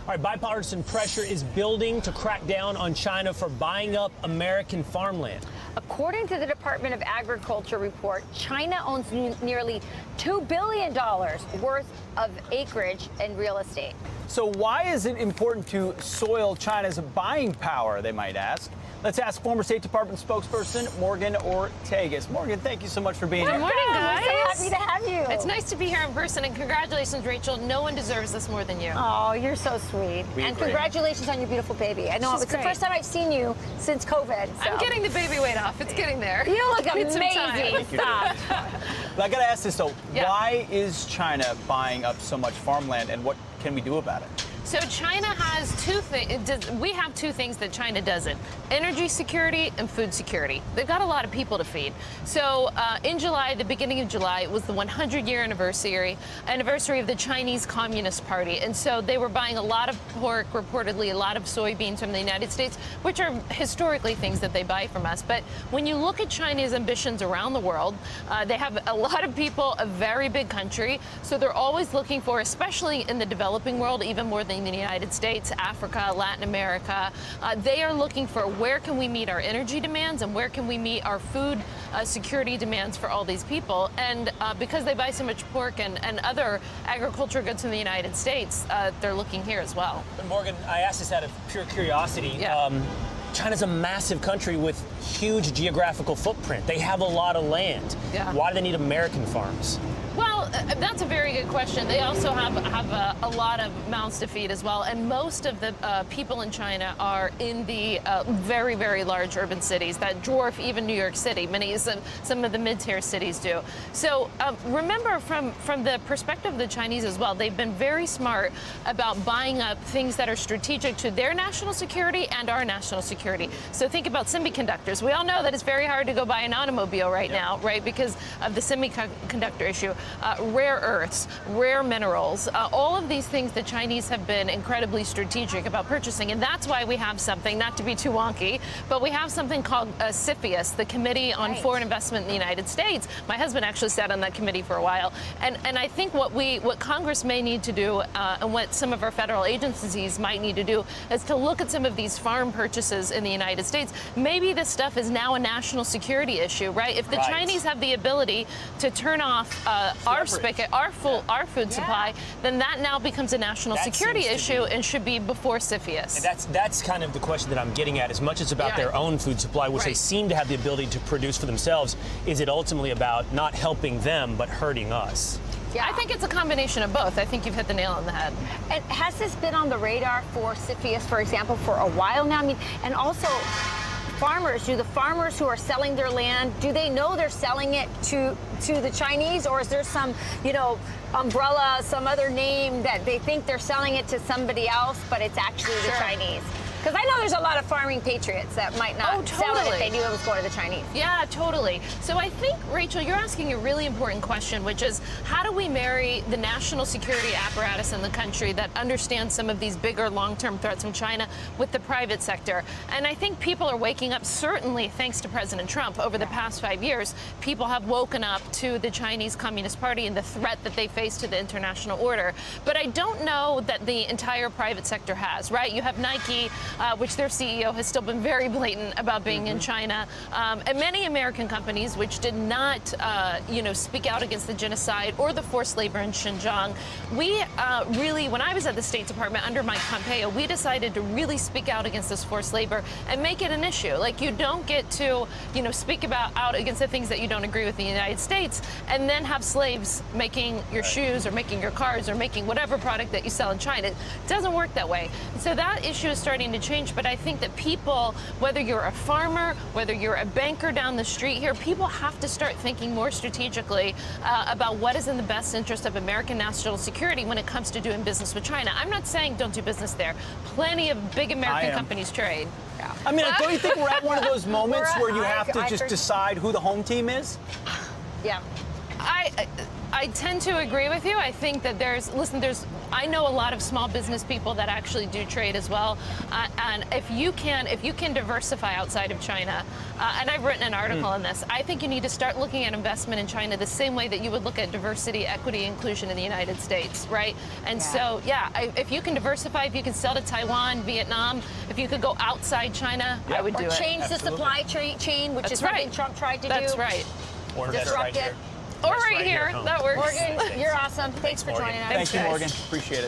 All right, bipartisan pressure is building to crack down on China for buying up American farmland. According to the Department of Agriculture report, China owns nearly $2 billion worth of acreage and real estate. So why is it important to soil China's buying power, they might ask? Let's ask former State Department spokesperson Morgan Ortagus. Morgan, thank you so much for being here. Good morning, guys. So happy to have you. It's nice to be here in person, and congratulations, Rachel. No one deserves this more than you. Oh, you're so sweet. We and agree. Congratulations on your beautiful baby. I know She's it's the great. first time I've seen you since COVID. So. I'm getting the baby weight off. It's getting there. You look Need some time. amazing. Stop. But I got to ask this, though. Yeah. Why is China buying up so much farmland, and what can we do about it? So China has two things. We have two things that China doesn't: energy security and food security. They've got a lot of people to feed. So in July, the beginning of July, it was the 100-year anniversary of the Chinese Communist Party, and so they were buying a lot of pork, reportedly a lot of soybeans from the United States, which are historically things that they buy from us. But when you look at China's ambitions around the world, they have a lot of people, a very big country, so they're always looking for, especially in the developing world, even more than the United States, Africa, Latin America, they are looking for where can we meet our energy demands and where can we meet our food security demands for all these people. And because they buy so much pork and other agriculture goods from the United States, they're looking here as well. But Morgan, I asked this out of pure curiosity. Yeah. China's a massive country with huge geographical footprint. They have a lot of land. Yeah. Why do they need American farms? Well, that's a very good question. They also have a lot of mouths to feed as well, and most of the people in China are in the very, very large urban cities that dwarf even New York City. Some of the mid-tier cities do. So remember, from the perspective of the Chinese as well, they've been very smart about buying up things that are strategic to their national security and our national security. So think about semiconductors. We all know that it's very hard to go buy an automobile right now, right, because of the semiconductor issue. Rare earths, rare minerals, all of these things the Chinese have been incredibly strategic about purchasing. And that's why we have something, not to be too wonky, but we have something called CFIUS, the Committee on Foreign Investment in the United States. My husband actually sat on that committee for a while. And I think what Congress may need to do, and what some of our federal agencies might need to do, is to look at some of these farm purchases in the United States. Maybe this stuff is now a national security issue, right? If the Chinese have the ability to turn off our spigot, our food supply, then that now becomes a national security issue and should be before CFIUS. That's kind of the question that I'm getting at. As much as about their own food supply, which they seem to have the ability to produce for themselves, is it ultimately about not helping them but hurting us? Yeah, I think it's a combination of both. I think you've hit the nail on the head. And has this been on the radar for CFIUS, for example, for a while now? I mean, and also, do the farmers who are selling their land, do they know they're selling it to the Chinese, or is there some, umbrella, some other name that they think they're selling it to somebody else, but it's actually the Chinese? Because I know there's a lot of farming patriots that might not sell it if they knew it was going to the Chinese. Yeah, totally. So I think, Rachel, you're asking a really important question, which is how do we marry the national security apparatus in the country that understands some of these bigger long-term threats from China with the private sector? And I think people are waking up, certainly thanks to President Trump. Over the past 5 years, people have woken up to the Chinese Communist Party and the threat that they face to the international order. But I don't know that the entire private sector has, right? You have Nike, which their CEO has still been very blatant about being in China, and many American companies which did not, speak out against the genocide or the forced labor in Xinjiang. We really, when I was at the State Department under Mike Pompeo, we decided to really speak out against this forced labor and make it an issue. Like, you don't get to, speak out against the things that you don't agree with in the United States and then have slaves making your shoes or making your cars or making whatever product that you sell in China. It doesn't work that way. So that issue is starting to change, but I think that people, whether you're a farmer, whether you're a banker down the street here, people have to start thinking more strategically about what is in the best interest of American national security when it comes to doing business with China. I'm not saying don't do business there. Plenty of big American companies trade. Yeah. I mean, don't you think we're at one of those moments where you have to just decide who the home team is? Yeah. I tend to agree with you. I think that there's I know a lot of small business people that actually do trade as well. And if you can diversify outside of China, and I've written an article on this, I think you need to start looking at investment in China the same way that you would look at diversity, equity, inclusion in the United States, right? And so, if you can diversify, if you can sell to Taiwan, Vietnam, if you could go outside China, I would do Or it. change the supply chain, which is something Trump tried to do. That's right. Or invest Disrupt right here. it. Or Invest right here. at home. That works. Morgan, you're awesome. Thanks for Morgan. joining us. Thank you, guys. Morgan. Appreciate it.